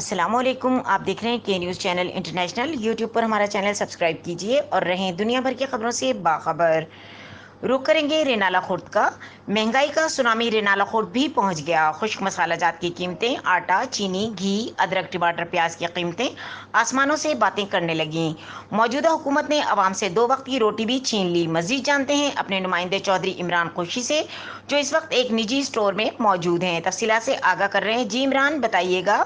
अस्सलामुअलैकुम। आप देख रहे हैं के न्यूज़ चैनल इंटरनेशनल। यूट्यूब पर हमारा चैनल सब्सक्राइब कीजिए और रहें दुनिया भर की खबरों से बाखबर। रुक करेंगे रेनाला खुर्द का। महंगाई का सुनामी रेनाला खुर्द भी पहुंच गया। खुश्क मसाला जात की कीमतें, आटा, चीनी, घी, अदरक, टमाटर, प्याज की कीमतें आसमानों से बातें करने लगीं। मौजूदा हुकूमत ने आवाम से 2 वक्त की रोटी भी छीन ली। मजीद जानते हैं अपने नुमाइंदे चौधरी इमरान खुर्शी से, जो इस वक्त एक निजी स्टोर में मौजूद हैं। तफसीलात से आगाह कर रहे हैं। जी इमरान, बताइएगा।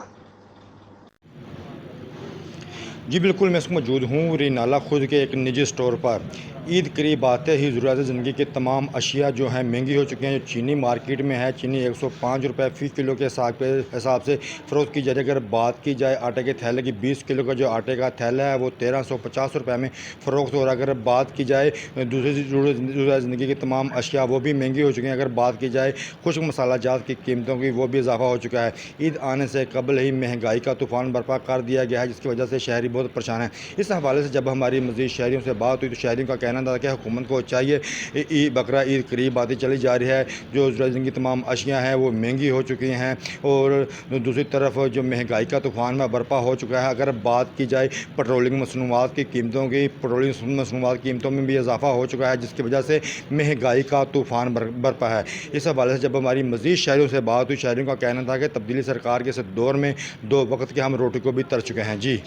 जी बिल्कुल, मैं इस वक्त मौजूद हूँ रेनाला खुर्द के एक निजी स्टोर पर। ईद करीब आते ही ज़रूरियात ज़िंदगी की तमाम अशिया जो हैं महंगी हो चुकी हैं। जो चीनी मार्केट में है, चीनी 105 रुपये फ़ी किलो के हिसाब से फ़रोख्त की जा रही है। अगर बात की जाए आटे के थैले की, 20 किलो का जो आटे का थैला है वो 1350 रुपये में फ़रोख्त हो रहा है। अगर बात की जाए दूसरी ज़रूरियात ज़िंदगी की तमाम अशिया वो भी महंगी हो चुकी हैं। अगर बात की जाए खुश्क मसाला जात की कीमतों की, वो भी इजाफ़ा हो चुका है। ईद आने से कबल ही महंगाई का तूफ़ान बर्पा कर दिया गया है, जिसकी वजह से शहरी बहुत परेशान हैं। इस हवाले से जब हमारी मज़ीद शहरियों से बात हुई तो शहरियों का कहना था कि हुकूमत को चाहिए, बकरा ईद करीब आती चली जा रही है, जो ज़िंदगी की तमाम अशियाँ हैं वो महंगी हो चुकी हैं और दूसरी तरफ जो महंगाई का तूफ़ान में बर्पा हो चुका है। अगर बात की जाए पेट्रोलिंग मसनूआत की कीमतों की, पेट्रोलिंग मसनूआत की कीमतों में भी इजाफा हो चुका है, जिसकी वजह से महंगाई का तूफ़ान बर्पा है। इस हवाले से जब हमारी मज़ीद शहरियों से बात हुई, शहरियों का कहना था कि तब्दीली सरकार के इस दौर में 2 वक्त के हम रोटी को भी तर चुके हैं। जी।